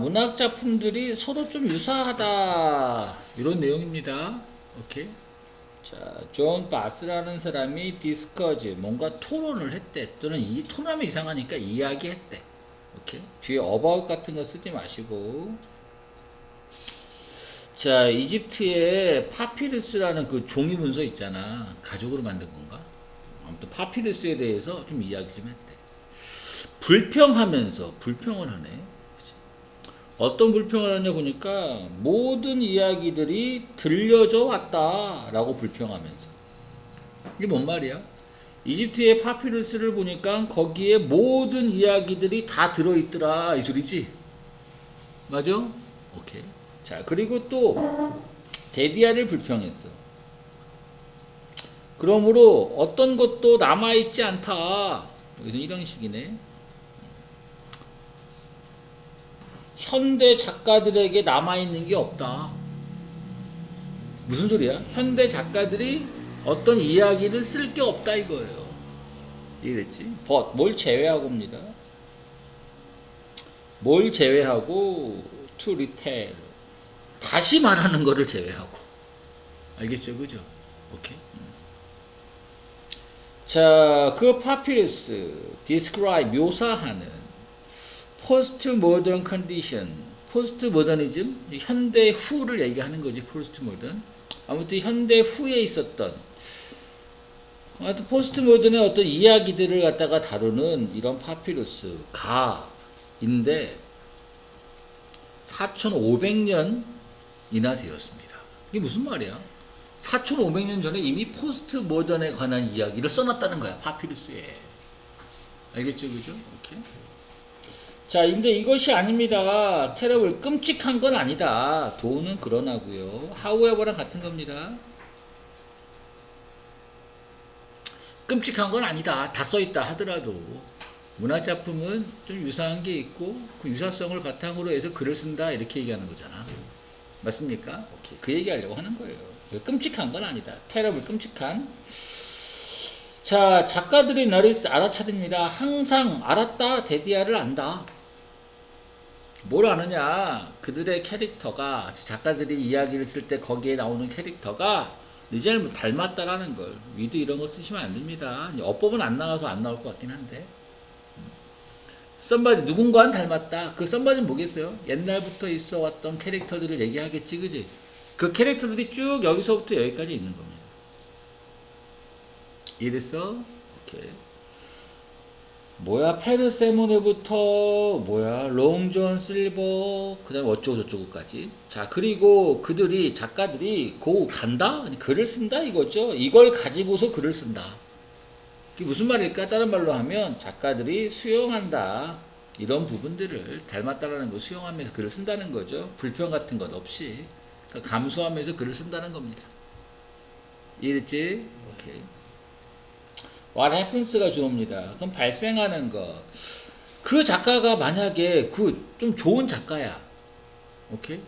문학 작품들이 서로 좀 유사하다 이런 내용입니다. 오케이. 자, 존 바스라는 사람이 디스커즈 뭔가 토론을 했대. 또는 이 토론하면 이상하니까 이야기했대. 오케이. 뒤에 about 같은 거 쓰지 마시고. 자, 이집트에 파피루스라는 그 종이 문서 있잖아. 가죽으로 만든 건가? 아무튼 파피루스에 대해서 좀 이야기 좀 했대. 불평을 하네. 그치? 어떤 불평을 하냐 보니까 모든 이야기들이 들려져 왔다라고 불평하면서. 이게 뭔 말이야? 이집트의 파피루스를 보니까 거기에 모든 이야기들이 다 들어있더라 이 소리지? 맞아? 오케이. 자, 그리고 또 데디아를 불평했어. 그러므로 어떤 것도 남아있지 않다. 여기서 이런 식이네. 현대 작가들에게 남아있는 게 없다. 무슨 소리야? 현대 작가들이 어떤 이야기를 쓸 게 없다 이거예요. 이해됐지? 뭘 제외하고입니다. 뭘 제외하고 to retell 다시 말하는 거를 제외하고. 알겠죠? 그죠? 오케이. 자, 그 파피루스 describe 묘사하는 포스트 모던 컨디션, 포스트 모더니즘, 현대 후를 얘기하는 거지. 포스트 모던. 아무튼 현대 후에 있었던 하여튼 포스트 모던의 어떤 이야기들을 갖다가 다루는 이런 파피루스 가인데 4,500년이나 되었습니다. 이게 무슨 말이야? 4,500년 전에 이미 포스트 모던에 관한 이야기를 써놨다는 거야. 파피루스에. 알겠죠? 그죠? 오케이. 자, 근데 이것이 아닙니다. 테러블 끔찍한 건 아니다. 도는 그러나고요. however랑 같은 겁니다. 끔찍한 건 아니다. 다 써있다 하더라도 문학작품은 좀 유사한 게 있고 그 유사성을 바탕으로 해서 글을 쓴다 이렇게 얘기하는 거잖아. 맞습니까? 오케이. 그 얘기하려고 하는 거예요. 끔찍한 건 아니다. 테러블 끔찍한. 자, 작가들이 너를 알아차립니다. 항상 알았다. 데디아를 안다. 뭘 아느냐? 그들의 캐릭터가 작가들이 이야기를 쓸 때 거기에 나오는 캐릭터가 리젤을 닮았다라는 걸. 위드 이런 거 쓰시면 안 됩니다. 어법은 안 나와서 안 나올 것 같긴 한데. 썸바디 누군가는 닮았다. 그 썸바디는 뭐겠어요? 옛날부터 있어 왔던 캐릭터들을 얘기하겠지, 그지? 그 캐릭터들이 쭉 여기서부터 여기까지 있는 겁니다. 이해됐어? 오케이. 뭐야, 페르세모네부터 뭐야, 롱존 실버, 그 다음에 어쩌고저쩌고까지. 자, 그리고 그들이 작가들이 간다? 글을 쓴다 이거죠. 이걸 가지고서 글을 쓴다. 이게 무슨 말일까? 다른 말로 하면 작가들이 수용한다. 이런 부분들을 닮았다라는 거 수용하면서 글을 쓴다는 거죠. 불평 같은 것 없이. 그러니까 감수하면서 글을 쓴다는 겁니다. 이해됐지? 오케이. What happens가 주어입니다. 그럼 발생하는 거. 그 작가가 만약에 좀 좋은 작가야. 오케이?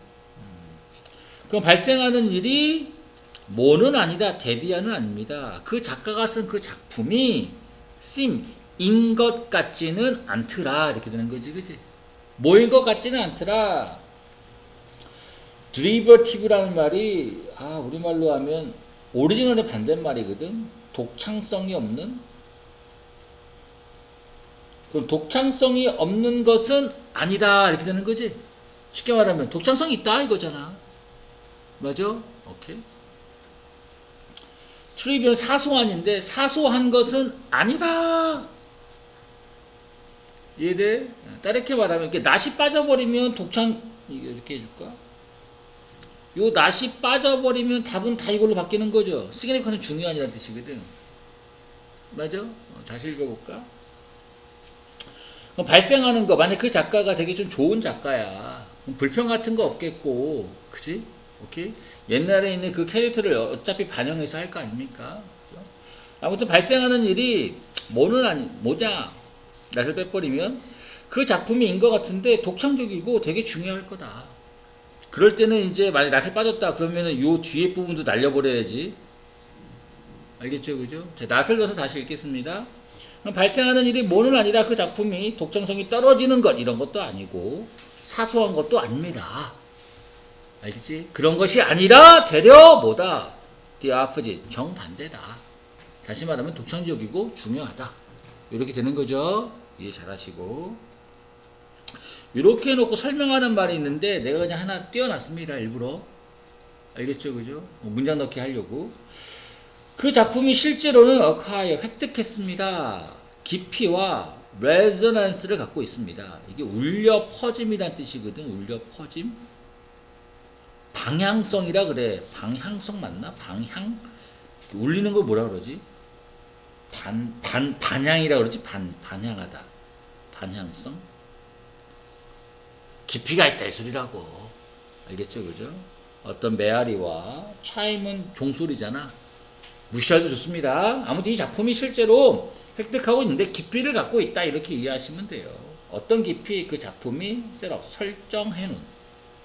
그럼 발생하는 일이 뭐는 아니다. 데디아는 아닙니다. 그 작가가 쓴 그 작품이 인 것 같지는 않더라. 이렇게 되는 거지. 그지? 뭐인 것 같지는 않더라. 드리버티브라는 말이 우리말로 하면 오리지널의 반대말이거든. 독창성이 없는. 그럼 독창성이 없는 것은 아니다 이렇게 되는 거지. 쉽게 말하면 독창성이 있다 이거잖아. 맞아? 오케이. 트리비언 사소한인데 사소한 것은 아니다. 이해돼? 다르게 말하면 이렇게 낫이 빠져버리면 이렇게 해줄까? 요 낫이 빠져버리면 답은 다 이걸로 바뀌는 거죠. 시그니피컨은 중요한이라는 뜻이거든. 맞아? 다시 읽어볼까? 그럼 발생하는 거, 만약 그 작가가 되게 좀 좋은 작가야. 그럼 불평 같은 거 없겠고, 그치? 오케이? 옛날에 있는 그 캐릭터를 어차피 반영해서 할 거 아닙니까? 그죠? 아무튼 발생하는 일이 뭐냐? 낫을 빼버리면 그 작품이 인 것 같은데 독창적이고 되게 중요할 거다. 그럴 때는 이제 만약 낫을 빠졌다 그러면은 요 뒤에 부분도 날려버려야지. 알겠죠? 그죠? 자, 낫을 넣어서 다시 읽겠습니다. 발생하는 일이 뭐는 아니라 그 작품이 독창성이 떨어지는 것 이런 것도 아니고 사소한 것도 아닙니다. 알겠지? 그런 것이 아니라 되려 뭐다? the opposite, 정반대다. 다시 말하면 독창적이고 중요하다. 이렇게 되는 거죠. 이해 잘 하시고. 이렇게 해놓고 설명하는 말이 있는데 내가 그냥 하나 띄워놨습니다. 일부러. 알겠죠? 그죠? 문장 넣기 하려고. 그 작품이 실제로는 acquire, 획득했습니다. 깊이와 resonance를 갖고 있습니다. 이게 울려 퍼짐이란 뜻이거든. 울려 퍼짐. 방향성이라 그래. 방향성 맞나? 방향? 울리는 걸 뭐라 그러지? 반향이라 그러지? 반향하다. 반향성? 깊이가 있다 이 소리라고. 알겠죠? 그죠? 어떤 메아리와 차임은 종소리잖아. 무시해도 좋습니다. 아무튼 이 작품이 실제로 획득하고 있는데 깊이를 갖고 있다 이렇게 이해하시면 돼요. 어떤 깊이? 그 작품이 셋업 설정해 놓은,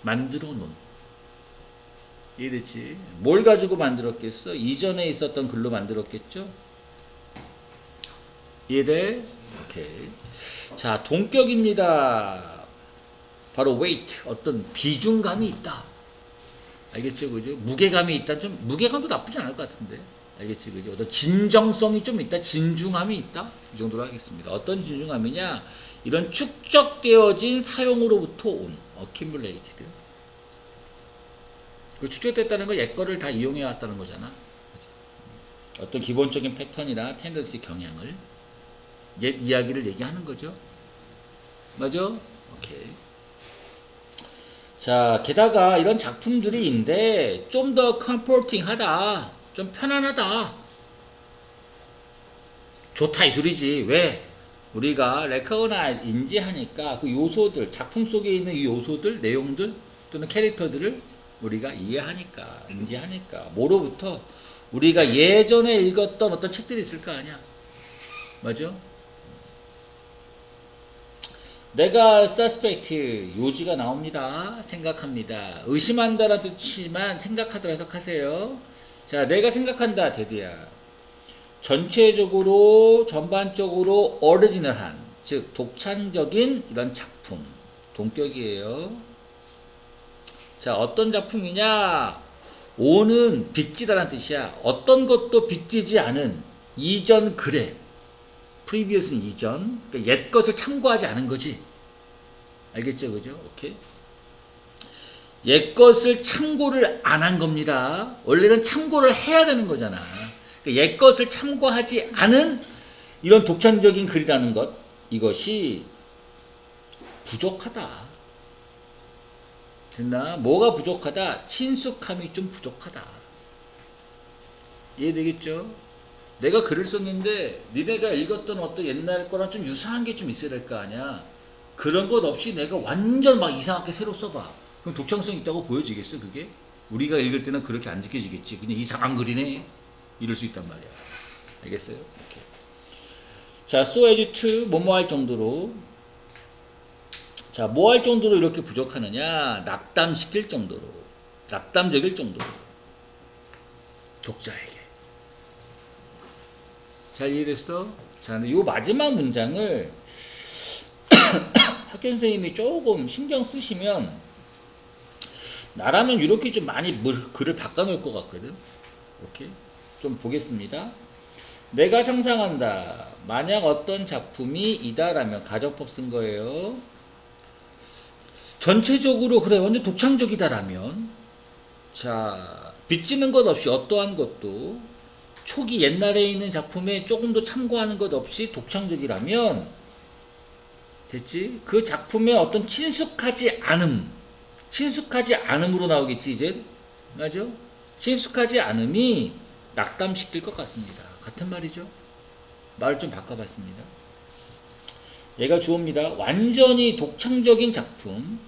만들어 놓은. 이해됐지? 뭘 가지고 만들었겠어? 이전에 있었던 글로 만들었겠죠? 이해돼? 오케이. 자, 동격입니다. 바로 weight, 어떤 비중감이 있다. 알겠죠? 그죠? 무게감이 있다. 좀, 무게감도 나쁘지 않을 것 같은데. 알겠지? 그죠? 어떤 진정성이 좀 있다. 진중함이 있다. 이 정도로 하겠습니다. 어떤 진중함이냐? 이런 축적되어진 사용으로부터 온, accumulated. 그 축적됐다는 건 옛 거를 다 이용해 왔다는 거잖아. 그치? 어떤 기본적인 패턴이나 텐던시 경향을, 옛 이야기를 얘기하는 거죠. 맞아? 오케이. 자, 게다가 이런 작품들이인데 좀 더 컴포팅하다, 좀 편안하다, 좋다 이 소리지. 왜? 우리가 레커그나이즈, 인지하니까 그 요소들, 작품 속에 있는 이 요소들, 내용들 또는 캐릭터들을 우리가 이해하니까, 인지하니까. 뭐로부터? 우리가 예전에 읽었던 어떤 책들이 있을 거 아니야. 맞아? 내가 suspect, 요지가 나옵니다. 생각합니다. 의심한다라는 뜻이지만 생각하더라 해석하세요. 자, 내가 생각한다, 데디야. 전체적으로, 전반적으로 오리지널한, 즉 독창적인 이런 작품, 동격이에요. 자, 어떤 작품이냐? 오는 빚지다라는 뜻이야. 어떤 것도 빚지지 않은 이전 글에, previous는 이전, 그러니까 옛 것을 참고하지 않은 거지. 알겠죠? 그죠? 오케이. 옛 것을 참고를 안 한 겁니다. 원래는 참고를 해야 되는 거잖아. 그러니까 옛 것을 참고하지 않은 이런 독창적인 글이라는 것, 이것이 부족하다. 됐나? 뭐가 부족하다? 친숙함이 좀 부족하다. 이해되겠죠? 내가 글을 썼는데 니네가 읽었던 어떤 옛날 거랑 좀 유사한 게 좀 있어야 될 거 아니야. 그런 것 없이 내가 완전 막 이상하게 새로 써봐. 그럼 독창성 있다고 보여지겠어 그게? 우리가 읽을 때는 그렇게 안 느껴지겠지. 그냥 이상한 글이네 이럴 수 있단 말이야. 알겠어요? 오케이. 자, so as to 뭐뭐 할 정도로. 자, 뭐 할 정도로 이렇게 부족하느냐? 낙담시킬 정도로, 낙담적일 정도로 독자에게. 잘 이해됐어? 자, 근데 요 마지막 문장을 학교 선생님이 조금 신경 쓰시면 나라면 이렇게 좀 많이 글을 바꿔놓을 것 같거든. 오케이? 좀 보겠습니다. 내가 상상한다. 만약 어떤 작품이 이다라면 가정법 쓴 거예요. 전체적으로 그래 완전 독창적이다라면, 자, 빚지는 것 없이 어떠한 것도 초기 옛날에 있는 작품에 조금 더 참고하는 것 없이 독창적이라면 됐지? 그 작품의 어떤 친숙하지 않음으로 나오겠지 이제. 맞아? 친숙하지 않음이 낙담시킬 것 같습니다. 같은 말이죠. 말을 좀 바꿔봤습니다. 얘가 주어입니다. 완전히 독창적인 작품,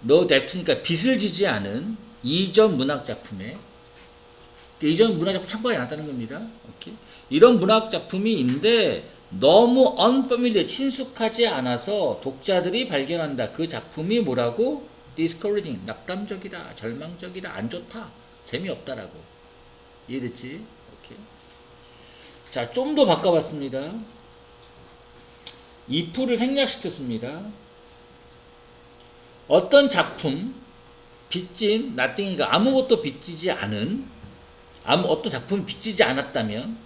no depth니까 빚을 지지 않은 이전 문학 작품에, 이전 문학 작품 참고하지 않았다는 겁니다. 오케이? 이런 문학 작품이 너무 unfamiliar, 친숙하지 않아서 독자들이 발견한다. 그 작품이 뭐라고? discouraging, 낙담적이다, 절망적이다, 안 좋다, 재미없다라고. 이해됐지? 오케이. 자, 좀 더 바꿔봤습니다. if를 생략시켰습니다. 어떤 작품 빚진 nothing이가 아무것도 빚지지 않은 어떤 작품이 빚지지 않았다면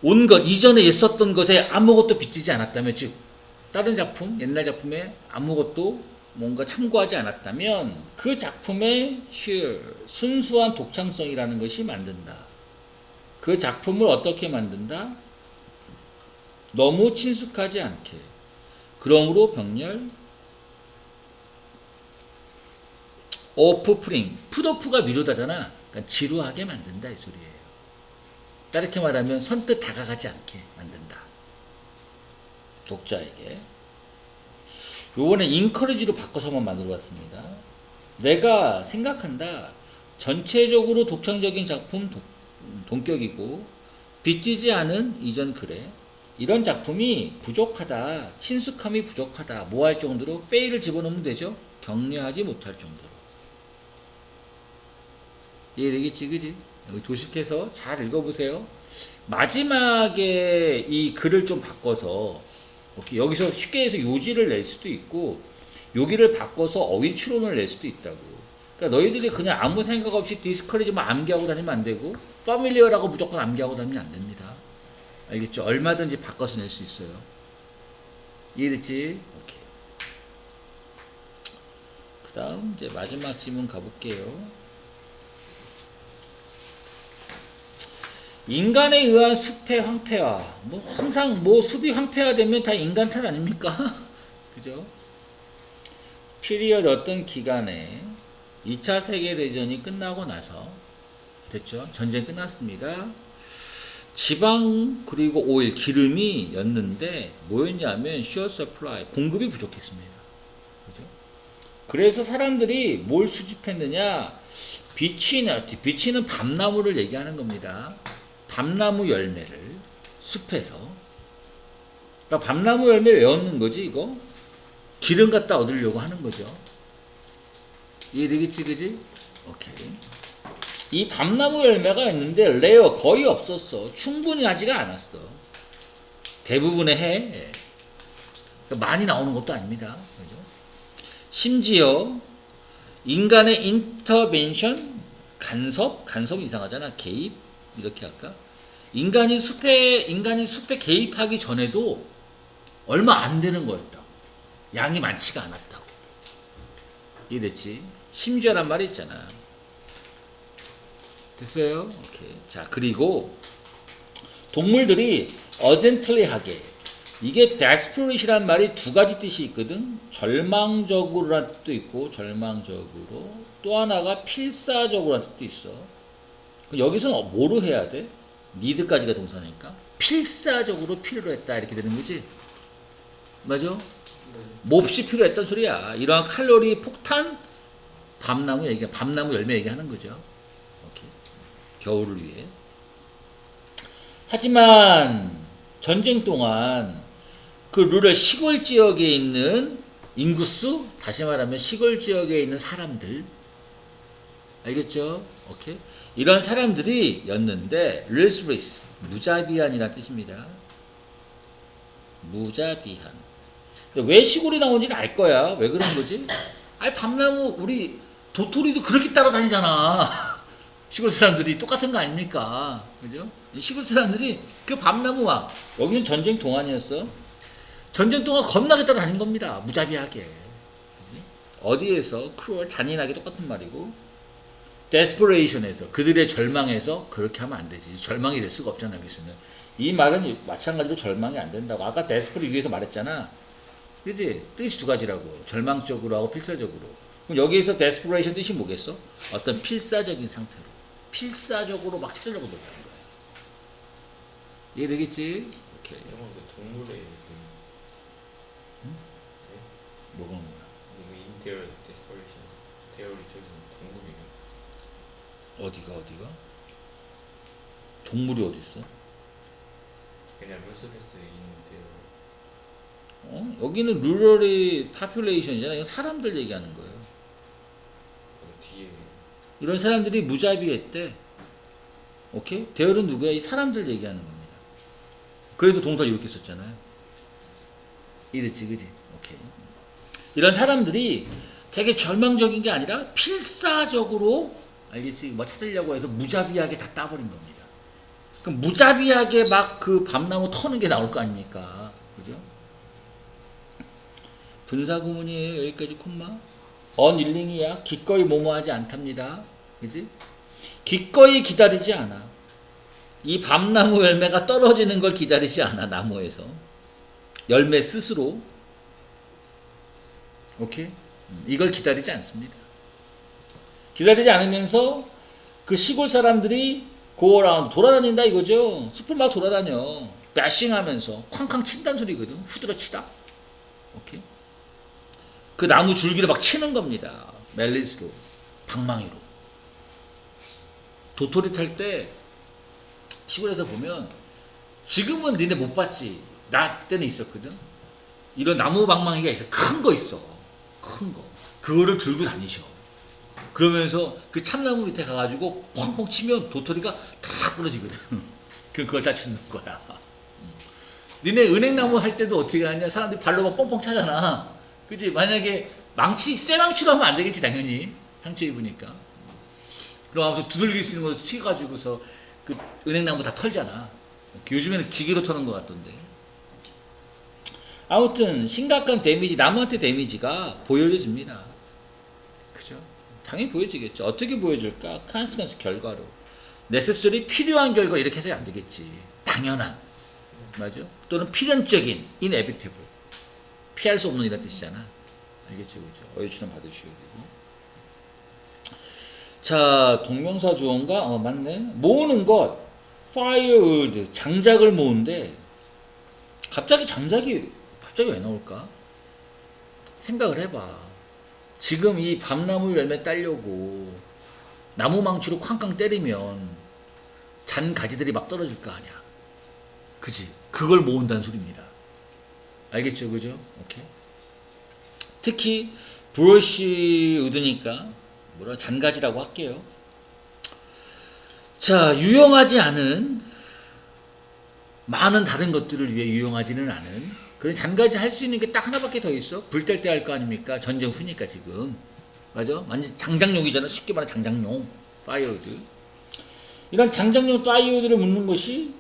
온 것 이전에 있었던 것에 아무것도 빚지지 않았다면 즉 다른 작품 옛날 작품에 아무것도 뭔가 참고하지 않았다면 그 작품의 sheer 순수한 독창성이라는 것이 만든다. 그 작품을 어떻게 만든다? 너무 친숙하지 않게. 그러므로 병렬 오프프링 풋오프가 미루다잖아. 그러니까 지루하게 만든다 이 소리예요. 다르게 말하면 선뜻 다가가지 않게 만든다. 독자에게. 요번에 인커리지로 바꿔서 한번 만들어봤습니다. 내가 생각한다. 전체적으로 독창적인 작품 동격이고 빚지지 않은 이전 글에 이런 작품이 부족하다. 친숙함이 부족하다. 뭐 할 정도로 페일을 집어넣으면 되죠. 격려하지 못할 정도로. 이해되겠지 그지? 여기 도식해서 잘 읽어보세요. 마지막에 이 글을 좀 바꿔서 여기서 쉽게 해서 요지를 낼 수도 있고 여기를 바꿔서 어휘 추론을 낼 수도 있다고. 그러니까 너희들이 그냥 아무 생각 없이 디스커리지만 암기하고 다니면 안 되고 파밀리어라고 무조건 암기하고 다니면 안 됩니다. 알겠죠? 얼마든지 바꿔서 낼 수 있어요. 이해됐지? 오케이. 그 다음 이제 마지막 질문 가볼게요. 인간에 의한 숲의 황폐화. 뭐 항상 뭐 숲이 황폐화되면 다 인간 탓 아닙니까? 그죠? 피리어드 어떤 기간에 2차 세계대전이 끝나고 나서 됐죠? 전쟁 끝났습니다. 지방 그리고 오일 기름이 였는데 뭐였냐면 short supply 공급이 부족했습니다. 그죠? 그래서 사람들이 뭘 수집했느냐? 비치는 밤나무를 얘기하는 겁니다. 밤나무 열매를 숲에서. 그러니까 밤나무 열매 왜 얻는 거지 이거? 기름 갖다 얻으려고 하는 거죠. 이해되겠지 그지? 오케이. 이 밤나무 열매가 있는데 레어 거의 없었어. 충분히 하지가 않았어. 대부분의 해. 그러니까 많이 나오는 것도 아닙니다. 그죠? 심지어 인간의 인터벤션 간섭 이상하잖아. 개입 이렇게 할까? 인간이 숲에 개입하기 전에도 얼마 안 되는 거였다고. 양이 많지가 않았다고. 이해됐지? 심지어란 말이 있잖아. 됐어요? 오케이. 자, 그리고 동물들이 urgently하게 이게 desperate이란 말이 두 가지 뜻이 있거든. 절망적으로라는 뜻도 있고 절망적으로 또 하나가 필사적으로라는 뜻도 있어. 여기서는 뭐로 해야 돼? 니드까지가 동사니까 필사적으로 필요로 했다 이렇게 되는 거지. 맞아? 몹시 필요했던 소리야. 이러한 칼로리 폭탄 밤나무 열매 얘기하는 거죠. 오케이. 겨울을 위해. 하지만 전쟁 동안 그 루럴 시골 지역에 있는 인구수, 다시 말하면 시골 지역에 있는 사람들, 알겠죠? 오케이. 이런 사람들이 였는데 restless 무자비한이라는 뜻입니다. 무자비한. 근데 왜 시골이 나온지는 알 거야. 왜 그런 거지? 아니 밤나무 우리 도토리도 그렇게 따라다니잖아. 시골 사람들이 똑같은 거 아닙니까? 그죠? 시골 사람들이 그 밤나무와 여기는 전쟁 동안이었어. 전쟁 동안 겁나게 따라다닌 겁니다. 무자비하게. 그지? 어디에서 cruel 잔인하게 똑같은 말이고 desperation에서 그들의 절망에서 그렇게 하면 안 되지. 절망이 될 수가 없잖아. 여기서는 이 말은 마찬가지로 절망이 안 된다고. 아까 desperate 위에서 말했잖아. 그지? 뜻이 두 가지라고. 절망적으로 하고 필사적으로. 그럼 여기에서 desperation 뜻이 뭐겠어? 어떤 필사적인 상태로. 필사적으로 막 찾으려고 노력하는 거야. 이해되겠지? 오케이. 이런 동물의 응? 네? 뭐가 뭐야? 인테리어 데스퍼레이션 테오리 저기는 동물이에요. 어디가? 동물이 어디 있어? 그냥 루스베스 인테리어. 여기는 루럴의 파퓰레이션이잖아. 이건 사람들 얘기하는 거예요. 뒤에 이런 사람들이 무자비했대. 오케이? 대열은 누구야? 이 사람들 얘기하는 겁니다. 그래서 동사 이렇게 썼잖아요. 이랬지, 그지? 오케이. 이런 사람들이 되게 절망적인 게 아니라 필사적으로 알겠지? 뭐 찾으려고 해서 무자비하게 다 따버린 겁니다. 그럼 무자비하게 막 그 밤나무 터는 게 나올 거 아닙니까? 그죠? 분사구문이에요. 여기까지 콤마. 언윌링이야. 기꺼이 뭐뭐하지 않답니다. 그지? 기꺼이 기다리지 않아. 이 밤나무 열매가 떨어지는 걸 기다리지 않아. 나무에서. 열매 스스로. 오케이? 이걸 기다리지 않습니다. 기다리지 않으면서 그 시골 사람들이 고어라운드 돌아다닌다 이거죠. 숲을 막 돌아다녀. 배싱하면서 쾅쾅 친다는 소리거든. 후드러 치다. 오케이? 그 나무 줄기를 막 치는 겁니다. 멜리스로, 방망이로. 도토리 탈 때 시골에서 보면 지금은 니네 못 봤지. 나 때는 있었거든. 이런 나무 방망이가 있어. 큰 거 있어. 큰 거. 그거를 들고 다니셔. 그러면서 그 참나무 밑에 가가지고 펑펑 치면 도토리가 다 부러지거든. 그걸 다 치는 거야. 니네 은행나무 할 때도 어떻게 하냐? 사람들이 발로 막 뻥뻥 차잖아. 그치? 만약에 망치, 쇠망치로 하면 안 되겠지, 당연히. 상처 입으니까. 그러면서 두들길 수 있는 거 치가지고서 그 은행나무 다 털잖아. 요즘에는 기계로 터는 것 같던데. 아무튼 심각한 데미지, 나무한테 데미지가 보여집니다. 그죠? 당연히 보여지겠죠. 어떻게 보여줄까? 컨시퀀스 결과로. necessary 필요한 결과 이렇게 해서는 안 되겠지. 당연한. 맞죠? 또는 필연적인 inevitable. 피할 수 없는 이런 뜻이잖아. 알겠죠? 그죠? 어휘출연 받으셔야 되고. 자, 동명사 주어인가? 맞네. 모으는 것. firewood. 장작을 모은데 갑자기 왜 나올까? 생각을 해봐. 지금 이 밤나무 열매 따려고 나무 망치로 쾅쾅 때리면 잔 가지들이 막 떨어질 거 아니야. 그지? 그걸 모은다는 소리입니다. 알겠죠? 그죠? 오케이. 특히 브러쉬 우드니까 뭐라 잔가지라고 할게요. 자, 유용하지 않은 많은 다른 것들을 위해 유용하지는 않은 그런 잔가지 할 수 있는 게 딱 하나밖에 더 있어. 불 뗄 때 할 거 아닙니까? 전쟁 후니까 지금. 맞아? 완전 장작용이잖아. 쉽게 말하면 장작용. 파이어우드. 이런 장작용 파이어우드를 묻는 것이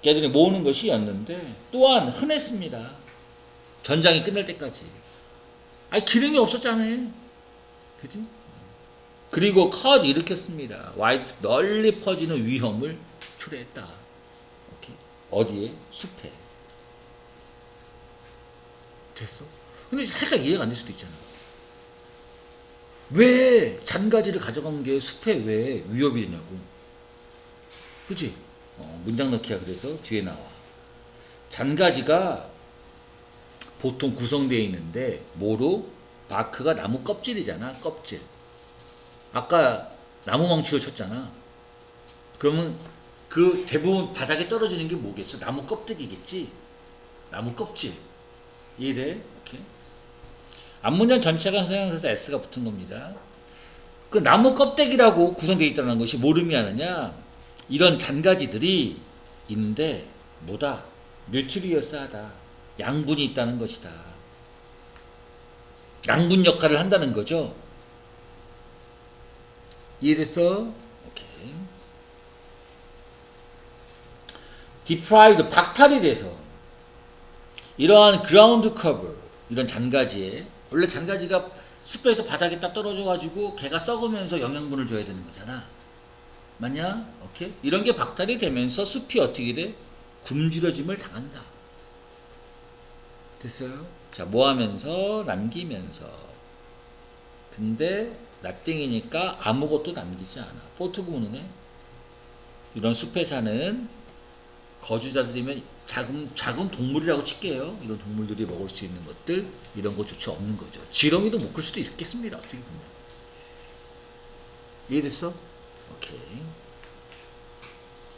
걔들이 모으는 것이었는데 또한 흔했습니다. 전장이 끝날 때까지. 아니 기름이 없었잖아요. 그지? 그리고 컷 일으켰습니다. 와이드 널리 퍼지는 위험을 초래했다. 오케이. 어디에? 숲에. 됐어? 근데 살짝 이해가 안 될 수도 있잖아. 왜 잔가지를 가져간 게 숲에 왜 위협이 되냐고. 그치? 문장 넣기야. 그래서 뒤에 나와. 잔가지가 보통 구성되어 있는데 뭐로? 바크가 나무 껍질이잖아. 껍질. 아까 나무 망치로 쳤잖아. 그러면 그 대부분 바닥에 떨어지는 게 뭐겠어? 나무 껍데기겠지? 나무 껍질. 이해돼? 오케이. 앞문장 전체가 서양에서 S가 붙은 겁니다. 그 나무 껍데기라고 구성되어 있다는 것이 뭘 의미하느냐? 이런 잔가지들이 있는데 뭐다? 뉴트리어스하다. 양분이 있다는 것이다. 양분 역할을 한다는 거죠. 이해됐어? 오케이. deprived, 박탈이 돼서 이러한 그라운드 커버, 이런 잔가지에 원래 잔가지가 숲에서 바닥에 딱 떨어져가지고 걔가 썩으면서 영양분을 줘야 되는 거잖아. 맞냐? 오케이. 이런 게 박탈이 되면서 숲이 어떻게 돼? 굶주려짐을 당한다. 됐어요? 자, 뭐 하면서? 남기면서. 근데 nothing이니까 아무것도 남기지 않아. 포트 구문이네. 이런 숲에 사는 거주자들이면 작은 동물이라고 칠게요. 이런 동물들이 먹을 수 있는 것들, 이런 것조차 없는 거죠. 지렁이도 못 클 수도 있겠습니다. 어떻게 보면. 이해됐어? 오케이.